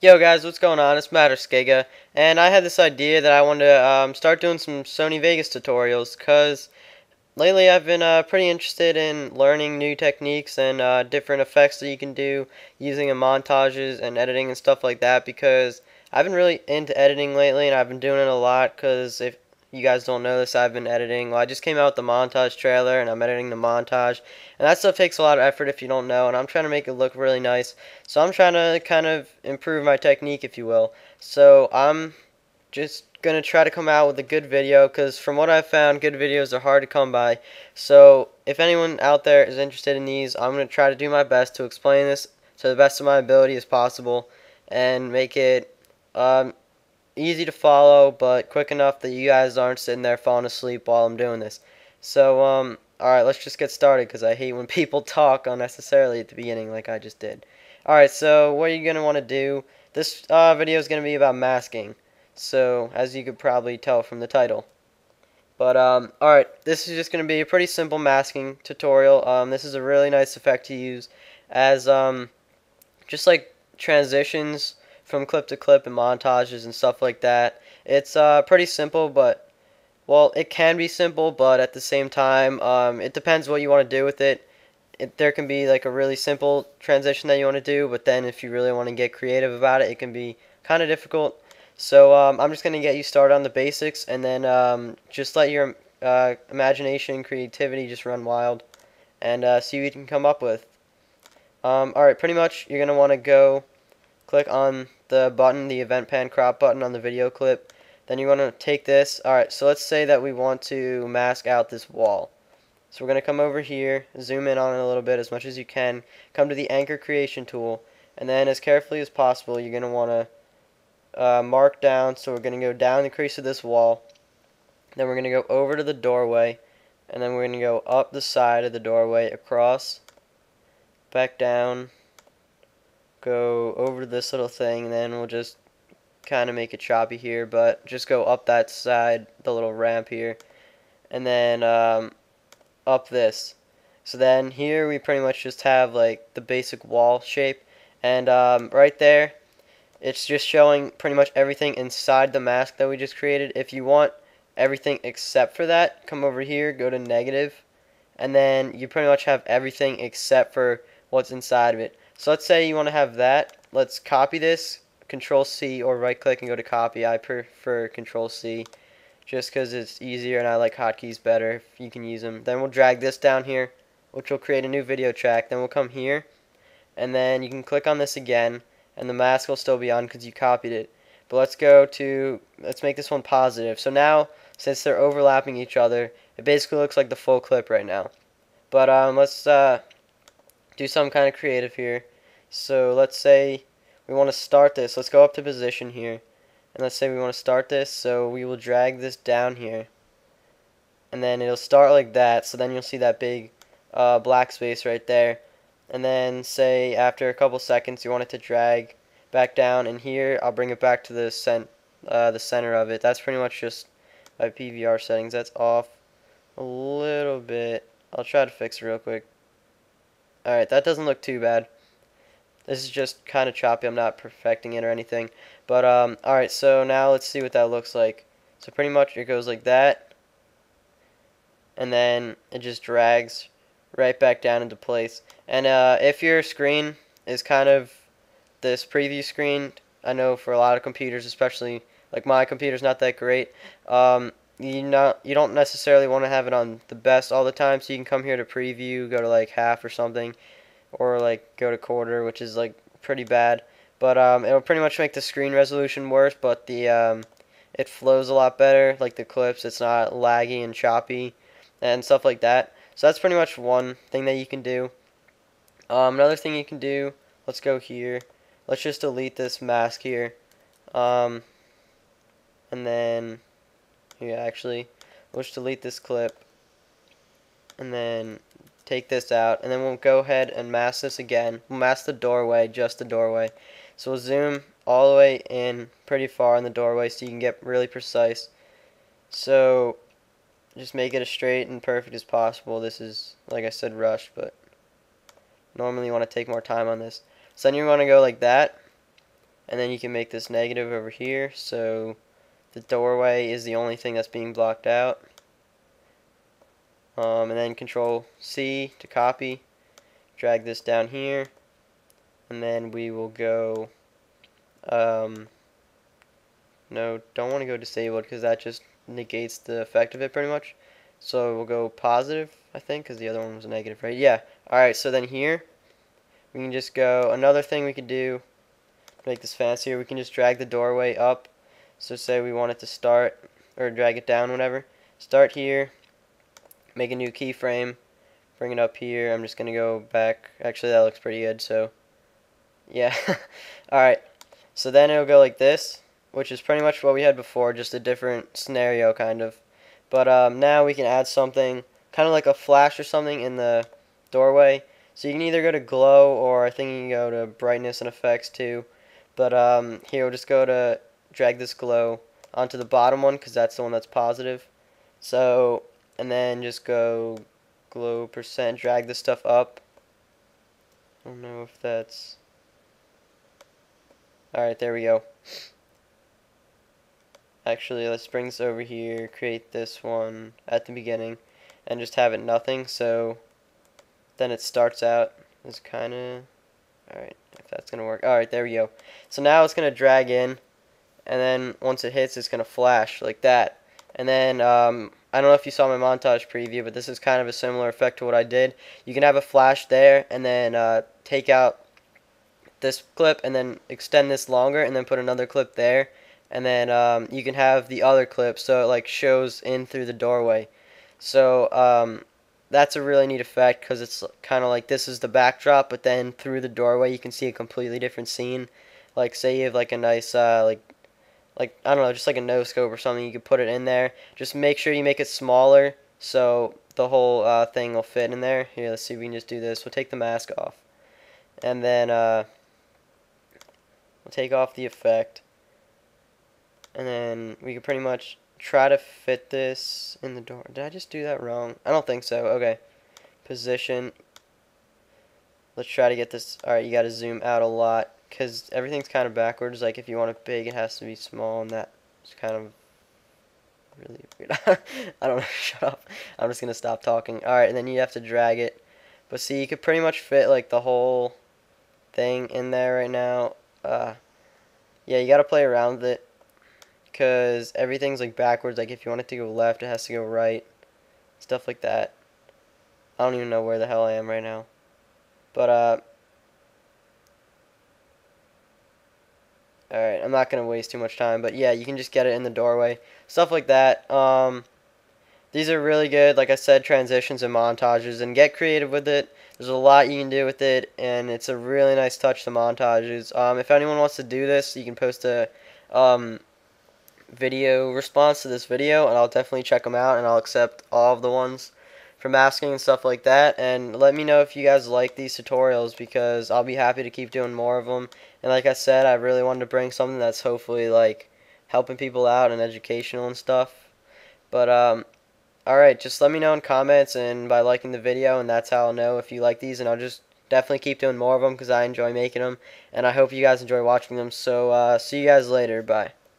Yo guys, what's going on? It's Matter Skega, and I had this idea that I wanted to start doing some Sony Vegas tutorials, because lately I've been pretty interested in learning new techniques and different effects that you can do using in montages and editing and stuff like that, because I've been really into editing lately, and I've been doing it a lot. Because if you guys don't know this, I've been editing. Well, I just came out with the montage trailer, and I'm editing the montage, and that stuff takes a lot of effort if you don't know, and I'm trying to make it look really nice. So I'm trying to kind of improve my technique, if you will. So I'm just gonna try to come out with a good video, because from what I've found, good videos are hard to come by. So if anyone out there is interested in these, I'm gonna try to do my best to explain this to the best of my ability as possible, and make it easy to follow, but quick enough that you guys aren't sitting there falling asleep while I'm doing this. So alright, let's just get started, because I hate when people talk unnecessarily at the beginning like I just did. Alright, so what you're gonna want to do, this video is gonna be about masking, so as you could probably tell from the title. But alright, this is just going to be a pretty simple masking tutorial. This is a really nice effect to use as just like transitions from clip to clip and montages and stuff like that. It's pretty simple, but well, it can be simple, but at the same time, it depends what you want to do with it. There can be like a really simple transition that you want to do, but then if you really want to get creative about it, it can be kind of difficult. So I'm just going to get you started on the basics, and then just let your imagination and creativity just run wild, and see what you can come up with. Alright, pretty much you're going to want to go click on the button, the event pan crop button on the video clip. Then you want to take this. Alright, so let's say that we want to mask out this wall. So we're going to come over here, zoom in on it a little bit as much as you can, come to the anchor creation tool, and then as carefully as possible you're going to want to mark down. So we're going to go down the crease of this wall, then we're going to go over to the doorway, and then we're going to go up the side of the doorway, across, back down, go over to this little thing, and then we'll just kind of make it choppy here, but just go up that side, the little ramp here, and then up this. So then here we pretty much just have like the basic wall shape, and right there it's just showing pretty much everything inside the mask that we just created. If you want everything except for that, come over here, go to negative, and then you pretty much have everything except for what's inside of it. So let's say you want to have that. Let's copy this, Control C, or right click and go to copy. I prefer Control C just because it's easier and I like hotkeys better if you can use them. Then we'll drag this down here, which will create a new video track. Then we'll come here, and then you can click on this again, and the mask will still be on because you copied it. But let's make this one positive. So now, since they're overlapping each other, it basically looks like the full clip right now. But let's do some kind of creative here. So let's say we want to start this. Let's go up to position here, and let's say we want to start this. So we will drag this down here, and then it'll start like that. So then you'll see that big black space right there. And then say after a couple seconds you want it to drag back down, and here I'll bring it back to the center of it. That's pretty much just my PVR settings. That's off a little bit. I'll try to fix it real quick. Alright, that doesn't look too bad. This is just kind of choppy. I'm not perfecting it or anything. But alright, so now let's see what that looks like. So pretty much it goes like that, and then it just drags right back down into place. And if your screen is kind of this preview screen, I know for a lot of computers, especially like my computer's not that great, you don't necessarily want to have it on the best all the time. So you can come here to preview, go to like half or something, or like go to quarter, which is like pretty bad. But it'll pretty much make the screen resolution worse, but the it flows a lot better, like the clips. It's not laggy and choppy and stuff like that. So that's pretty much one thing that you can do. Another thing you can do, let's go here. Let's just delete this mask here. And then, here actually, let's delete this clip. And then take this out. And then we'll go ahead and mask this again. We'll mask the doorway, just the doorway. So we'll zoom all the way in pretty far in the doorway so you can get really precise. So just make it as straight and perfect as possible. This is, like I said, rushed, but normally you want to take more time on this. So then you want to go like that, and then you can make this negative over here, so the doorway is the only thing that's being blocked out. And then Control C to copy, drag this down here, and then we will go, no, don't want to go disabled because that just negates the effect of it pretty much. So we'll go positive, I think, because the other one was a negative, right? Yeah. Alright, so then here, we can just go, another thing we could do to make this fancier, we can just drag the doorway up. So say we want it to start, or drag it down, whatever. Start here, make a new keyframe, bring it up here. I'm just going to go back. Actually, that looks pretty good, so yeah. Alright, so then it'll go like this, which is pretty much what we had before, just a different scenario, kind of. But now we can add something, kind of like a flash or something in the doorway. So you can either go to glow, or I think you can go to brightness and effects too. But here we'll just go to drag this glow onto the bottom one, because that's the one that's positive. So, and then just go glow %, drag this stuff up. I don't know if that's... Alright, there we go. Actually, let's bring this over here, create this one at the beginning, and just have it nothing, so then it starts out as kind of... Alright, if that's going to work. Alright, there we go. So now it's going to drag in, and then once it hits, it's going to flash like that. And then, I don't know if you saw my montage preview, but this is kind of a similar effect to what I did. You can have a flash there, and then take out this clip, and then extend this longer, and then put another clip there. And then you can have the other clip, so it like shows in through the doorway. So that's a really neat effect, because it's kind of like this is the backdrop, but then through the doorway you can see a completely different scene. Like say you have like a nice like I don't know, just like a no scope or something, you could put it in there. Just make sure you make it smaller so the whole thing will fit in there. Here, let's see if we can just do this. We'll take the mask off, and then we'll take off the effect, and then we can pretty much try to fit this in the door. Did I just do that wrong? I don't think so. Okay, position. Let's try to get this. Alright, you got to zoom out a lot, because everything's kind of backwards. Like if you want it big, it has to be small, and that's kind of really weird. I don't know. Shut up. I'm just gonna stop talking. Alright, and then you have to drag it. But see, you could pretty much fit like the whole thing in there right now. Yeah, you gotta play around with it, because everything's like backwards. Like if you want it to go left, it has to go right. Stuff like that. I don't even know where the hell I am right now. But alright, I'm not going to waste too much time, but yeah, you can just get it in the doorway. Stuff like that. These are really good, like I said, transitions and montages, and get creative with it. There's a lot you can do with it, and it's a really nice touch, the montages. If anyone wants to do this, you can post a video response to this video, and I'll definitely check them out, and I'll accept all of the ones from asking and stuff like that. And let me know if you guys like these tutorials, because I'll be happy to keep doing more of them. And like I said, I really wanted to bring something that's hopefully like helping people out and educational and stuff. But alright, just let me know in comments and by liking the video, and that's how I'll know if you like these, and I'll just definitely keep doing more of them because I enjoy making them, and I hope you guys enjoy watching them. So see you guys later. Bye.